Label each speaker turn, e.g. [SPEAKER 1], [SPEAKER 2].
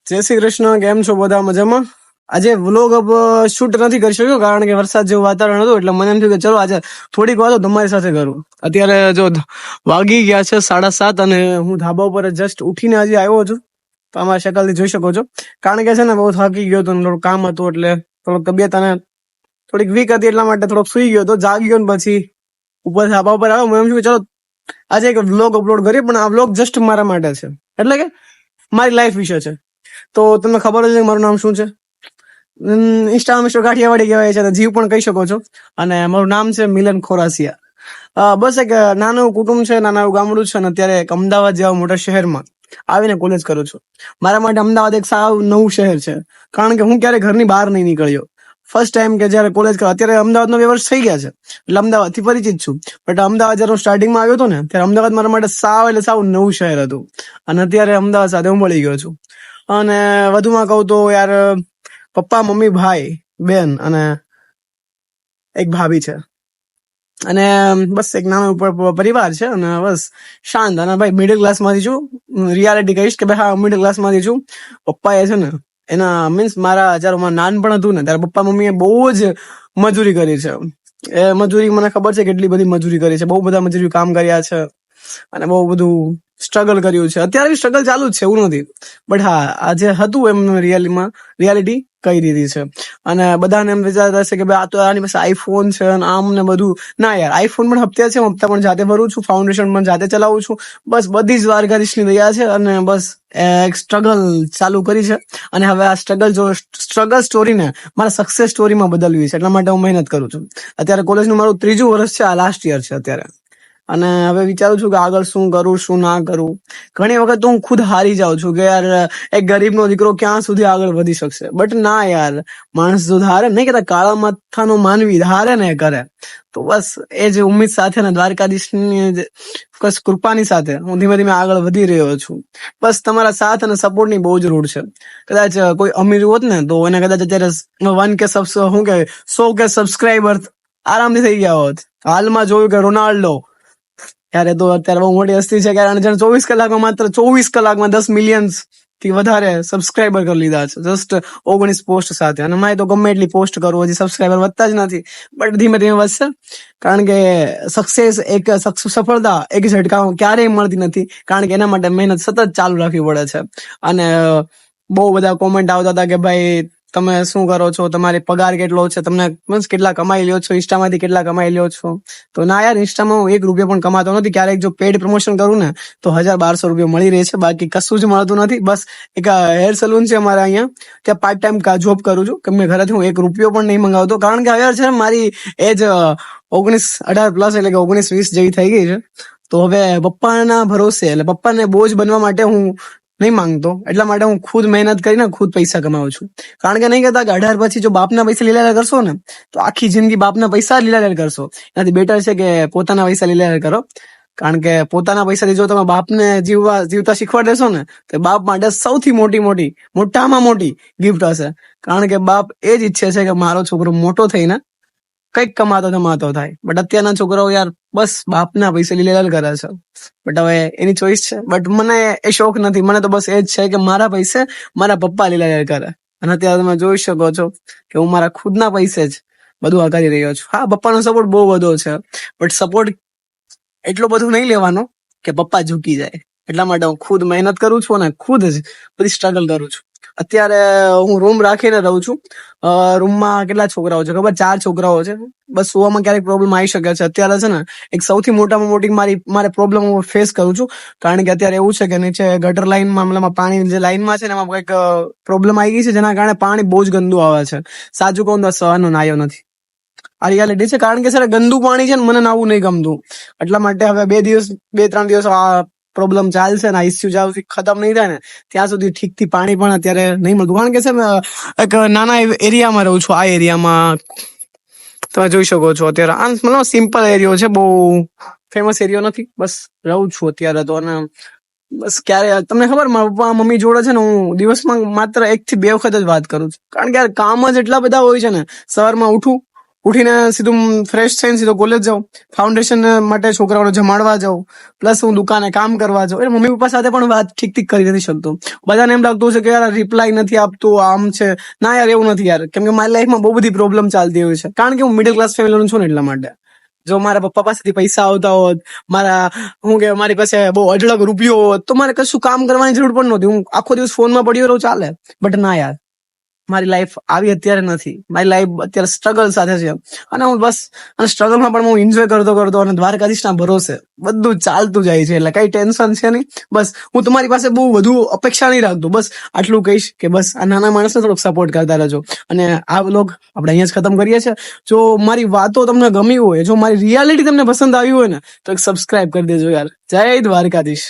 [SPEAKER 1] જય શ્રી કૃષ્ણ. કેમ છો બધા? મજામાં? આજે વ્લોગ શૂટ નથી કરી શક્યો કારણ કે વરસાદ જેવું વાતાવરણ હતું, એટલે મને એમ થયું કે ચલો આજે થોડીક વાતો તમારી સાથે કરું. અત્યારે જો વાગી ગયા છે 7:30 અને હું ધાબા ઉપર જસ્ટ ઉઠીને હજી આવ્યો છું. તો અમારા શકલથી જોઈ શકો છો. કારણ કે છે ને બહુ થાકી ગયો હતો, થોડું કામ હતું, એટલે થોડોક તબિયત અને થોડીક વીક હતી, એટલા માટે થોડોક સુઈ ગયો હતો. જાગ્યો ને પછી ઉપર ધાબા ઉપર આવ્યો. મને એમ થયું કે ચલો આજે એક વ્લોગ અપલોડ કરીએ, પણ આ વ્લોગ જસ્ટ મારા માટે છે, એટલે કે મારી લાઈફ વિશે છે. તો તમને ખબર જ છે મારું નામ શું છે. ઇન્સ્ટામાં મિસ્ટર કાઠિયાવાડી કહેવાય છે, અને જીવ પણ કહી શકો છો. અને મારું નામ છે મિલન ખોરાસિયા. બસ એક નાનું કુટુંબ છે, નાનું ગામડું છે, અને અત્યારે એક અમદાવાદ જેવા મોટા શહેરમાં આવીને કોલેજ કરું છું. મારા માટે અમદાવાદ એક સાવ નવું શહેર છે, કારણ કે હું ક્યારે ઘરની બહાર નહીં નીકળ્યો. ફર્સ્ટ ટાઈમ કે જયારે કોલેજ કરું. અત્યારે અમદાવાદનો 2 વર્ષ થઈ ગયા છે, એટલે અમદાવાદથી પરિચિત છું. બટ અમદાવાદ જયારે હું સ્ટાર્ટિંગમાં આવ્યો હતો ને, ત્યારે અમદાવાદ મારા માટે સાવ નવું શહેર હતું. અને અત્યારે અમદાવાદ સાથે હું મળી ગયો છું. અને વધુમાં કહું તો યાર, પપ્પા, મમ્મી, ભાઈ, બેન અને એક ભાભી છે. અને બસ એક નાનો પરિવાર છે, અને બસ શાંત. અને ભાઈ મિડલ ક્લાસ માંથી છું. રિયાલિટી કહીશ કે ભાઈ હા, મિડલ ક્લાસ માંથી છું. પપ્પા એ છે ને એના મીન્સ મારા જયારે મારું નાનપણ હતું ને, ત્યારે પપ્પા મમ્મીએ બહુ જ મજૂરી કરી છે. એ મજૂરી મને ખબર છે કેટલી બધી મજૂરી કરી છે. બહુ બધા મજૂરી કામ કર્યા છે, અને બહુ બધું સ્ટ્રગલ કર્યું છે. અત્યારે બી સ્ટ્રગલ ચાલુ જ છે, એવું નથી. બટ હા, આજે હતું એમ રિયાલિટી કઈ દીધી છે. અને બધાને એમ વિચારતા હશે કે ભાઈ આ તો આની પાસે આઈફોન છે અને આમ ને બધું. ના યાર, આઈફોન પણ હપ્તા પણ જાતે ભરું છું, ફાઉન્ડેશન પણ જાતે ચલાવું છું. બસ બધી જ દ્વારકાધીશની દયા છે. અને બસ એક સ્ટ્રગલ ચાલુ કરી છે, અને હવે આ સ્ટ્રગલ સ્ટોરીને મારા સક્સેસ સ્ટોરીમાં બદલવી છે. એટલા માટે હું મહેનત કરું છું. અત્યારે કોલેજનું મારું 3જું વર્ષ છે, આ લાસ્ટ યર છે અત્યારે. અને હવે વિચારું છું કે આગળ શું કરું, શું ના કરું. ઘણી વખત તો હું ખુદ હારી જાઉં છું કે યાર, એક ગરીબનો દીકરો ક્યાં સુધી આગળ વધી શકશે. બટ ના યાર, માણસ જો ધારે, નહીં કહેતા કાળા માથાનો માનવી ધારે ને કરે. તો બસ એ જ ઉમ્મીદ સાથે ને દ્વારકાધીશની કૃપાની સાથે હું ધીમે ધીમે આગળ વધી રહ્યો છું. બસ તમારા સાથ અને સપોર્ટની બહુ જરૂર છે. કદાચ કોઈ અમીર હોત ને તો એને કદાચ અત્યારે 1K શું કે 100K સબસ્ક્રાઈબર આરામથી થઈ ગયા હોત. હાલમાં જોયું કે રોનાલ્ડો ત્યારે તો અત્યારે બહુ મોટી હસ્તી છે, કારણ કે 24 કલાકમાં માત્ર 24 કલાકમાં 10 મિલિયન થી વધારે સબસ્ક્રાઈબર કરી લીધા છે, જસ્ટ 19 પોસ્ટ સાથે. અને મારે તો ગમે એટલી પોસ્ટ કરું, હજી સબસ્ક્રાઈબર વધતા જ નથી. બટ ધીમે ધીમે વધશે, કારણ કે સફળતા એક ઝટકામાં ક્યારેય મળતી નથી, કારણ કે એના માટે મહેનત સતત ચાલુ રાખવી પડે છે. અને બહુ બધા કોમેન્ટ આવતા હતા કે ભાઈ તમે શું કરો છો, તમારી પગાર કેટલો છે, તમને મીન્સ કેટલા કમાઈ લ્યો છો, ઇન્સ્ટામાંથી કેટલા કમાઈ લ્યો છો. તો ના યાર, ઇન્સ્ટામાં હું 1 રૂપિયો પણ કમાતો નથી. ક્યારેક જો પેડ પ્રમોશન કરું ને તો 1000-1200 રૂપિયા મળી રહે છે, બાકી કશું જ મળતું નથી. બસ એક હેર સલૂન છે અમારા અહીંયા, ત્યાં પાર્ટ ટાઈમ જોબ કરું છું, કે મેં ઘરેથી હું 1 રૂપિયો પણ નહીં મંગાવતો, કારણ કે હવે છે ને મારી એજ 18+ એટલે કે 19-20 જેવી થઈ ગઈ છે. તો હવે પપ્પાના ભરોસે, એટલે પપ્પાને બોજ બનવા માટે હું નહીં માંગતો. એટલા માટે હું ખુદ મહેનત કરીને ખુદ પૈસા કમાવું છું. કારણ કે નહીં કહેતા કે 18 પછી જો બાપના પૈસા લીલા કરશો ને, તો આખી જિંદગી બાપના પૈસા લીલા કરશો. એનાથી બેટર છે કે પોતાના પૈસા લીલા કરો. કારણ કે પોતાના પૈસાથી જો તમે બાપને જીવતા શીખવાડ દેશો ને, તો બાપ માટે સૌથી મોટામાં મોટી ગિફ્ટ હશે. કારણ કે બાપ એ જ ઈચ્છે છે કે મારો છોકરો મોટો થઈને કંઈક કમાતો થાય. બટ અત્યારના છોકરાઓ યાર બસ બાપના પૈસા લીલા કરે છે. બટ હવે એની ચોઈસ છે. બટ મને એ શોખ નથી. મને તો બસ એ જ છે કે મારા પૈસે મારા પપ્પા લીલા કરે. અને અત્યારે તમે જોઈ શકો છો કે હું મારા ખુદના પૈસે જ બધું આ કરી રહ્યો છું. હા, પપ્પાનો સપોર્ટ બહુ બધો છે, બટ સપોર્ટ એટલો બધું નહીં લેવાનો કે પપ્પા ઝૂકી જાય. એટલા માટે હું ખુદ મહેનત કરું છું અને ખુદ જ બધી સ્ટ્રગલ કરું છું. અત્યારે હું રૂમ રાખીને રહું છું. રૂમમાં કેટલા છોકરાઓ છે ખબર? 4 છોકરાઓ છે. બસ સુવામાં ક્યારેક પ્રોબ્લેમ આવી શકે છે. અત્યારે છે ને એક સૌથી મોટામાં મોટી મારે પ્રોબ્લેમ હું ફેસ કરું છું, કારણ કે અત્યારે એવું છે કે નીચે ગટર લાઈન મામલામાં પાણી જે લાઈનમાં છે ને એમાં કંઈક પ્રોબ્લેમ આવી ગઈ છે, જેના કારણે પાણી બહુ જ ગંદુ આવે છે. સાચું કહું તો સવારનો નાયો નથી. આ રિયાલિટી છે, કારણ કે સર ગંદુ પાણી છે ને મને નાવું નહીં ગમતું. એટલા માટે હવે 2-3 દિવસ આ પ્રોબ્લેમ ચાલશે ને, આ ઇસ્યુ જ્યાં સુધી ખતમ નહીં થાય ને ત્યાં સુધી ઠીકથી પાણી પણ અત્યારે નહીં મળતું. કારણ કે છે એક નાના એરિયામાં રહું છું. આ એરિયામાં તમે જોઈ શકો છો અત્યારે આ મતલબ સિમ્પલ એરિયો છે, બહુ ફેમસ એરિયો નથી. બસ રહું છું અત્યારે તો. અને બસ ક્યારે તમને ખબર, મારા પપ્પા મમ્મી જોડે છે ને હું દિવસમાં માત્ર 1 થી 2 વખત જ વાત કરું છું, કારણ કે યાર કામ જ એટલા બધા હોય છે ને. સવારમાં ઉઠીને સીધું ફ્રેશ થઈને સીધો કોલેજ જાઉં, ફાઉન્ડેશન માટે છોકરાઓને જમાડવા જાઉં, પ્લસ હું દુકાને કામ કરવા જાઉં. એટલે મમ્મી પપ્પા સાથે પણ વાત ઠીક કરી નથી શકતો. બધાને એમ લાગતું છે કે યાર રિપ્લાય નથી આપતું, આમ છે. ના યાર, એવું નથી યાર, કેમ કે મારી લાઈફમાં બહુ બધી પ્રોબ્લેમ ચાલતી હોય છે, કારણ કે હું મિડલ ક્લાસ ફેમિલીનું છું ને એટલા માટે. જો મારા પપ્પા પાસેથી પૈસા આવતા હોત, મારી પાસે બહુ અઢળક રૂપિયો હોત, તો મારે કશું કામ કરવાની જરૂર પણ નહોતી. હું આખો દિવસ ફોનમાં પડ્યો રહું, ચાલે. બટ ના યાર, મારી લાઈફ આવી અત્યારે નથી. મારી લાઈફ અત્યારે સ્ટ્રગલ સાથે છે, અને હું બસ સ્ટ્રગલમાં પણ હું એન્જોય કરતો અને દ્વારકાધીશના ભરોસે બધું ચાલતું જાય છે. એટલે કઈ ટેન્શન છે નહીં. બસ હું તમારી પાસે બહુ વધુ અપેક્ષા નહીં રાખતો. બસ આટલું કહીશ કે બસ આ નાના માણસને થોડોક સપોર્ટ કરતા રહેજો. અને આ વ્લોગ આપણે અહીંયા જ ખતમ કરીએ છીએ. જો મારી વાતો તમને ગમી હોય, જો મારી રિયાલિટી તમને પસંદ આવી હોય ને, તો એક સબસ્ક્રાઇબ કરી દેજો યાર. જય દ્વારકાધીશ.